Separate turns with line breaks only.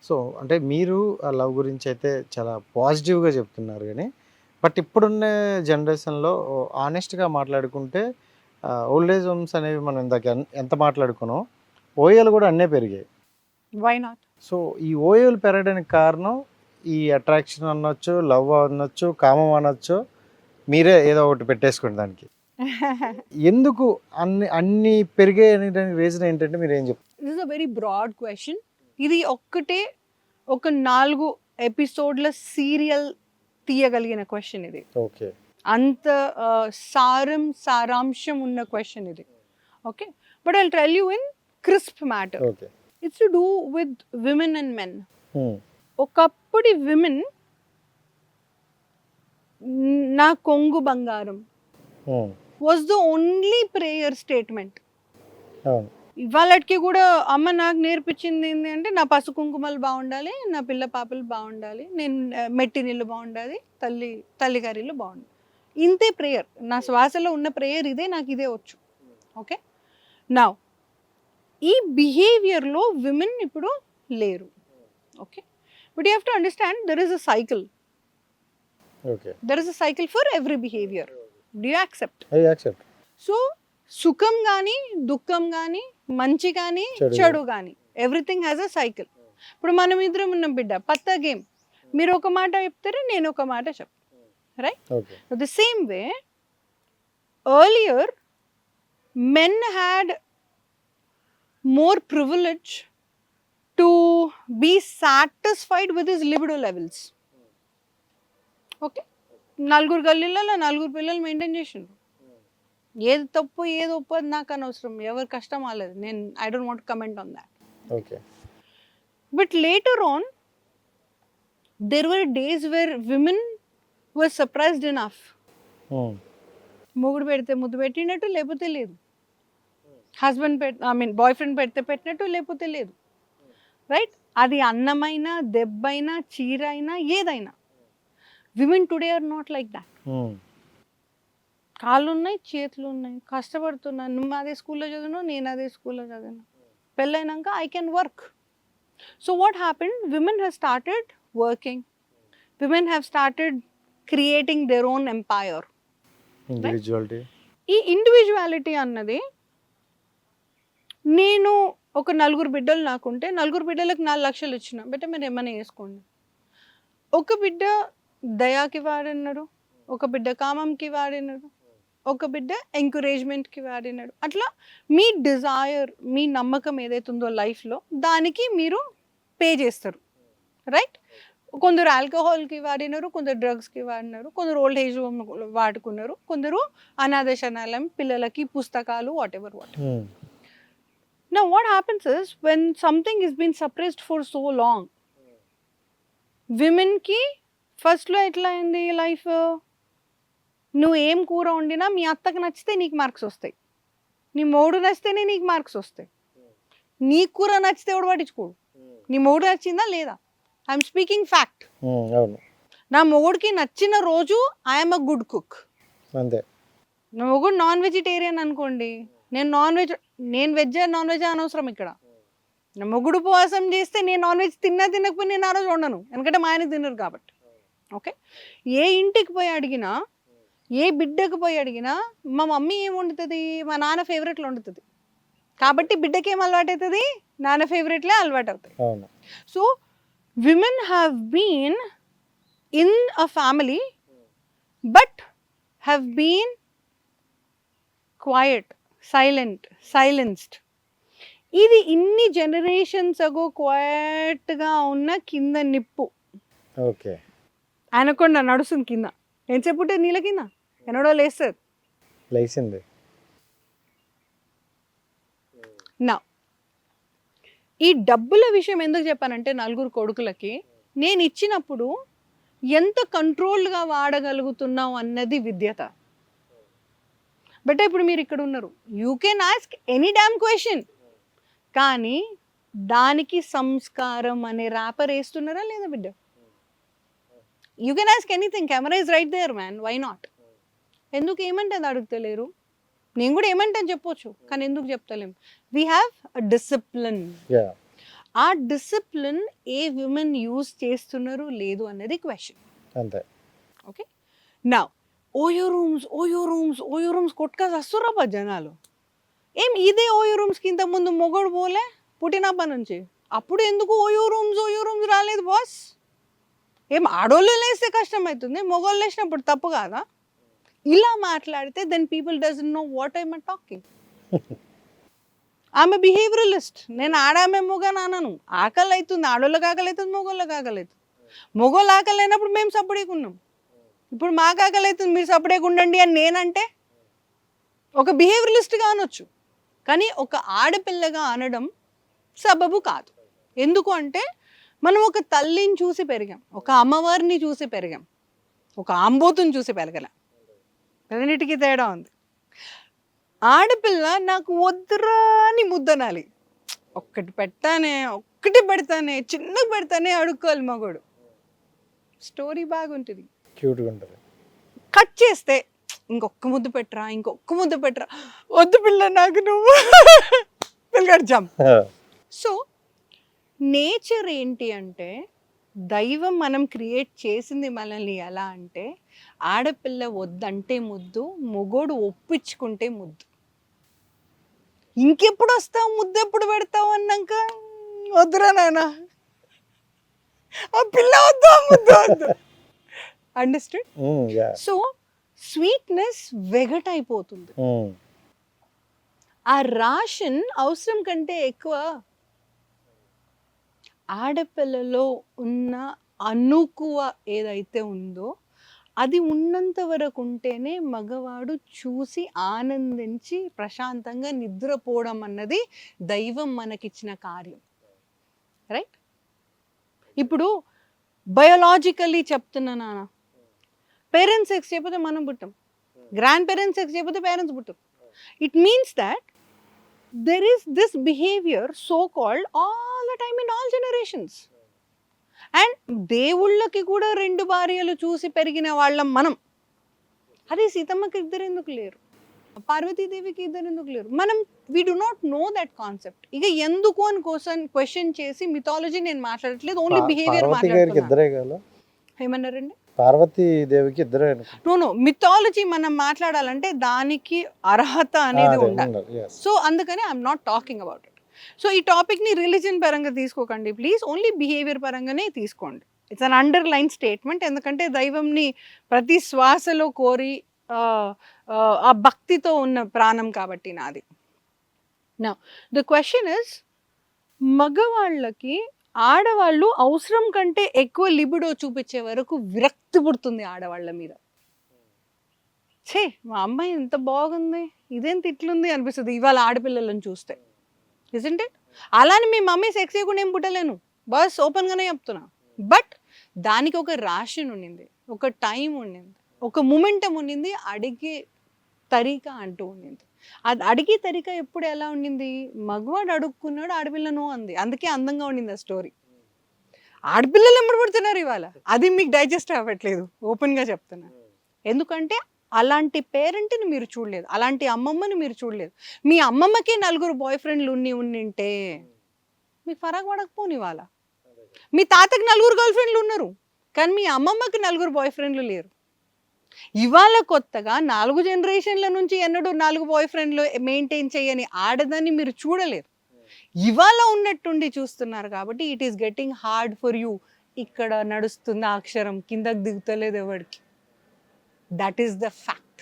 So అంటే మీరు ఆ లవ్ గురించి అయితే చాలా పాజిటివ్‌గా చెప్తున్నారు గానీ, బట్ ఇప్పుడున్న జనరేషన్‌లో హానెస్ట్‌గా మాట్లాడుకుంటే ఓల్డ్ ఏజ్ హోమ్స్ అనేవి మనం ఇందాక ఎంత మాట్లాడుకున్నామో, ఓఏలు కూడా అన్నే పెరిగాయి.
Why not?
సో ఈ ఓఏలు పెరగడానికి కారణం ఈ అట్రాక్షన్ అనొచ్చు, లవ్ అనొచ్చు, కామం అనొచ్చు. మీరే ఏదో ఒకటి పెట్టేసుకోండి దానికి. ఎందుకు అన్ని పెరిగాయి అనేదానికి రీజన్ ఏంటంటే మీరేం చెప్తారు?
This is a very broad question. ఇది ఒక్కటే ఒక 4 ఎపిసోడ్ల సీరియల్ తీయగలిగిన క్వశ్చన్ ఇది.
ఓకే.
అంత సారాంశం ఉన్న క్వశ్చన్ ఇది. Okay, but I'll tell you in crisp matter.
Okay.
It's to do with women and men.
Hmm.
ఒకప్పటి విమెన్ నా కొంగు బంగారం
hmm.
Was the only prayer statement.
అవును.
ఇవాళకి కూడా అమ్మ నాకు నేర్పించింది ఏంటి అంటే, నా పసు కుంకుమలు బాగుండాలి, నా పిల్ల పాపలు బాగుండాలి, నేను మెట్టినిల్లు బాగుండాలి, తల్లిగారిల్లు బాగుండాలి. ఇంతే ప్రేయర్. నా శ్వాసలో ఉన్న ప్రేయర్ ఇదే, నాకు ఇదే వచ్చు. ఓకే, నా ఈ బిహేవియర్లో విమెన్ ఇప్పుడు లేరు. Okay, but you have to understand there is a cycle.
Okay.
There is a cycle for every behaviour. Do you accept?
I accept.
So సుఖం కానీ, దుఃఖం కానీ, మంచి కానీ, చెడు కానీ, ఎవ్రీథింగ్ హ్యాస్ అ సైకిల్. ఇప్పుడు మనం ఇద్దరం ఉన్నాం బిడ్డ, పత్తా గేమ్. మీరు ఒక మాట చెప్తారు, నేను ఒక మాట చెప్తాను, right?
Okay.
The same way earlier men had more privilege to be satisfied with his libido levels. Okay, నలుగురు గల్లీలలో నలుగురు పిల్లలు మెయింటైన్ చేసిండ్రు. ఏది తప్పు ఏది ఒప్పు అది నాకు అనవసరం, ఎవరి కష్టం వాళ్ళది. నేను I don't want comment on that.
Okay.
But later on there were days where women were surprised enough. మొగుడు పెడితే ముద్దు పెట్టినట్టు, లేకపోతే లేదు. హస్బెండ్ బాయ్ ఫ్రెండ్ పెడితే పెట్టినట్టు, లేకపోతే లేదు. రైట్? అది అన్నమైనా, దెబ్బైనా, చీర అయినా, ఏదైనా. Women today are not like that. కాళ్ళు ఉన్నాయి, చేతులు ఉన్నాయి, కష్టపడుతున్నాను. నువ్వు అదే స్కూల్లో చదివినావు, నేను అదే స్కూల్లో చదివినా. పెళ్ళైనాక I can work. So what happened? Women have started working. Women have started creating their own empire.
Individuality.
ఈ ఇండివిజువాలిటీ అన్నది, నేను ఒక నలుగురు బిడ్డలు నాకుంటే, నలుగురు బిడ్డలకు 4 లక్షలు ఇచ్చిన, బట్ మీరు ఏమైనా వేసుకోండి. ఒక బిడ్డ దయాకి వాడినాడు, ఒక బిడ్డ కామంకి వాడినాడు, ఒక బిడ్డ ఎంకరేజ్మెంట్కి వాడినాడు. అట్లా మీ డిజైర్, మీ నమ్మకం ఏదైతే ఉందో లైఫ్లో, దానికి మీరు పే చేస్తారు, రైట్? కొందరు ఆల్కహాల్కి వాడినారు, కొందరు డ్రగ్స్కి వాడినారు, కొందరు ఓల్డ్ ఏజ్ హోమ్ వాడుకున్నారు, కొందరు అనాథ శరణాలయం పిల్లలకి పుస్తకాలు, what ever what. Now what happens is, when something is been suppressed for so long, women కి ఫస్ట్లో ఎట్లా అయింది లైఫ్? నువ్వు ఏం కూర వండినా మీ అత్తకు నచ్చితే నీకు మార్క్స్ వస్తాయి, నీ మొగుడు నచ్చితేనే నీకు మార్క్స్ వస్తాయి. నీ కూర నచ్చితే ఎవడు పట్టించుకోడు. నీ మొగుడు నచ్చిందా లేదా? I'm speaking fact.
అవును.
నా మొగుడికి నచ్చిన రోజు ఐఎమ్ అ గుడ్ కుక్.
అంతే.
నా మొగుడు నాన్ వెజిటేరియన్ అనుకోండి, నేను వెజ్ నాన్ వెజ్ అనవసరం ఇక్కడ. నా మొగుడు ఉపవాసం చేస్తే నేను నాన్ వెజ్ తినకపోయి నేను ఆ రోజు వండను, ఎందుకంటే మా ఆయన తినరు కాబట్టి. ఓకే, ఏ ఇంటికి పోయి అడిగినా, ఏ బిడ్డకు పోయి అడిగినా, మా మమ్మీ ఏం వండుతుంది? మా నాన్న ఫేవరెట్లు వండుతుంది. కాబట్టి బిడ్డకి ఏం అలవాటు అవుతుంది? నాన్న ఫేవరెట్లే అలవాటు అవుతాయి. So women have been in a family but have been quite, silenced. ఇది ఇన్ని జనరేషన్స్ అగో క్వైట్గా ఉన్న కింద నిప్పు.
ఓకే.
అనకుండా నడుస్తుంది కింద. ఏం చెప్పుంటే నీళ్ళ కింద ఎన్నడో లేస్తుంది.
లేచింది.
నా ఈ డబ్బుల విషయం ఎందుకు చెప్పానంటే, నలుగురు కొడుకులకి నేను ఇచ్చినప్పుడు ఎంత కంట్రోల్గా వాడగలుగుతున్నావు అన్నది విద్యత. బట్ ఇప్పుడు మీరు ఇక్కడ ఉన్నారు, you can ask any damn question, కానీ దానికి సంస్కారం అనే ర్యాపర్ వేస్తున్నారా లేదా బిడ్డ? You can ask anything, camera is right there man, why not? ఎందుకు ఏమంటే అది అడుగుతలేరు? నేను కూడా ఏమంటాను చెప్పొచ్చు, కానీ ఎందుకు చెప్తలేం? We have a discipline. ఆ డిసిప్లిన్ ఏ విమెన్ యూజ్ చేస్తున్నారు లేదు అనేది క్వశ్చన్.
అంతే.
ఓకే, నా ఓయో రూమ్స్ కొట్టుక వస్తుర్రబ్బా జనాలు. ఏం ఇదే ఓయో రూమ్స్కి ఇంతకుముందు మొగడు పోలే పుట్టినప్పటి నుంచి? అప్పుడు ఎందుకు ఓయో రూమ్స్ రాలేదు బాస్? ఏం ఆడోళ్ళు లేస్తే కష్టం అవుతుంది, మొగోళ్ళు లేచినప్పుడు తప్పు కాదా? ఇలా మాట్లాడితే then people doesn't know what I'm talking. ఆమె బిహేవియరలిస్ట్, నేను ఆడామేమోగా నాన్నను. ఆకలి అవుతుంది, ఆడోళ్ళకి ఆకలి అవుతుంది, మొగోళ్ళకి ఆకలి అవుతుంది. మొగోళ్ళు ఆకలి అయినప్పుడు మేము సపరేట్గా ఉన్నాం. ఇప్పుడు మాకు ఆకలి అవుతుంది, మీరు సపరేట్గా ఉండండి అని నేనంటే ఒక బిహేవియరలిస్ట్గా అనొచ్చు, కానీ ఒక ఆడపిల్లగా అనడం సబబు కాదు. ఎందుకు అంటే మనం ఒక తల్లిని చూసి పెరిగాం, ఒక అమ్మవారిని చూసి పెరిగాం, ఒక ఆంబోతుని చూసి పెరగలే. రెండింటికి తేడా ఉంది. ఆడపిల్ల నాకు వద్దురా అని ముద్దనాలి, ఒక్కటి పెడతానే చిన్నగా పెడతానే అడుక్కోవాలి మగోడు. స్టోరీ బాగుంటుంది,
క్యూట్గా ఉంటుంది.
కట్ చేస్తే ఇంకొక ముద్దు పెట్టరా, వద్దు పిల్ల నాకు నువ్వు పిల్లగాడు జంప్. సో నేచర్ ఏంటి అంటే, దైవం మనం క్రియేట్ చేసింది మనల్ని ఎలా అంటే, ఆడపిల్ల వద్దంటే ముద్దు, మొగోడు ఒప్పించుకుంటే ముద్దు. ఇంకెప్పుడు వస్తావు, ముద్దు ఎప్పుడు పెడతావు అన్నాక వద్దురా నాయన, ఆ పిల్ల వద్దు, ఆ ముద్దు వద్దు. అండర్స్టూడ్? సో స్వీట్నెస్ వెగటైపోతుంది. ఆ రాషన్ అవసరం కంటే ఎక్కువ ఆడపిల్లలో ఉన్న అనుకువ ఏదైతే ఉందో అది ఉన్నంత వరకు ఉంటేనే మగవాడు చూసి ఆనందించి ప్రశాంతంగా నిద్రపోవడం అన్నది దైవం మనకిచ్చిన కార్యం. రైట్? ఇప్పుడు బయోలాజికల్లీ చెప్తున్నా నాన్న, పేరెంట్స్ సెక్స్ చేయకపోతే మనం పుట్టాం, గ్రాండ్ పేరెంట్స్ సెక్స్ చేయకపోతే పేరెంట్స్ పుట్టాం. It means that there is this behavior so called all the time in all generations. And దేవుళ్ళకి కూడా 2 భార్యలు చూసి పెరిగిన వాళ్ళం మనం. అదే సీతమ్మకి 2 ఎందుకు లేరు, పార్వతీదేవికి 2 ఎందుకు లేరు? మనం we do not know that concept. ఇక ఎందుకు అని క్వశ్చన్ చేసి మిథాలజీ నేను మాట్లాడట్లేదు, ఓన్లీ బిహేవియర్ మాట్లాడుతున్నాను. ఏమన్నారండి?
పార్వతీదేవికి 2
నో మిథాలజీ మనం మాట్లాడాలంటే దానికి అర్హత అనేది ఉండాలి. సో అందుకని I'm not talking about it. So ఈ టాపిక్ని రిలీజన్ పరంగా తీసుకోకండి ప్లీజ్, ఓన్లీ బిహేవియర్ పరంగానే తీసుకోండి. ఇట్స్ అన్ అండర్లైన్ స్టేట్మెంట్, ఎందుకంటే దైవంని ప్రతి శ్వాసలో కోరి ఆ భక్తితో ఉన్న ప్రాణం కాబట్టి నాది. నా ద క్వశ్చన్ ఇస్, మగవాళ్ళకి ఆడవాళ్ళు అవసరం కంటే ఎక్కువ లిబిడో చూపించే వరకు విరక్తి పుడుతుంది ఆడవాళ్ళ మీద. ఛే మా అమ్మాయి ఎంత బాగుంది, ఇదేంత ఇట్లుంది అనిపిస్తుంది ఇవాళ ఆడపిల్లలను చూస్తే. Isn't it? అలానే మీ మమ్మీ సెక్స్ చేయకుండా ఏం పుట్టలేను, బస్ ఓపెన్గానే చెప్తున్నా. బట్ దానికి ఒక రాషన్ ఉండింది, ఒక టైం ఉండింది, ఒక మొమెంటం ఉండింది, అడిగే తరీకా అంటూ ఉండింది. అది అడిగే తరీకా ఎప్పుడు ఎలా ఉండింది? మగవాడు అడుక్కున్నాడు, ఆడపిల్లను అంది, అందుకే అందంగా ఉండింది ఆ స్టోరీ. ఆడపిల్లలు ఎప్పుడు పుడుతున్నారు ఇవాళ, అది మీకు డైజెస్ట్ అవ్వట్లేదు, ఓపెన్గా చెప్తున్నా. ఎందుకంటే అలాంటి పేరెంట్ని మీరు చూడలేదు, అలాంటి అమ్మమ్మని మీరు చూడలేదు. మీ అమ్మమ్మకి 4 బాయ్ ఫ్రెండ్లు ఉండింటే మీకు ఫరక్ పడకపోని ఇవాళ. మీ తాతకి 4 గర్ల్ ఫ్రెండ్లు ఉన్నారు, కానీ మీ అమ్మమ్మకి 4 బాయ్ ఫ్రెండ్లు లేరు. ఇవాళ కొత్తగా 4 జనరేషన్ల నుంచి ఎన్నడూ 4 బాయ్ ఫ్రెండ్లు మెయింటైన్ చేయని ఆడదాన్ని మీరు చూడలేరు. ఇవాళ ఉన్నట్టుండి చూస్తున్నారు కాబట్టి it is getting hard for you. ఇక్కడ నడుస్తుంది ఆ అక్షరం, కిందకి దిగుతలేదు ఎవరికి. That is the fact.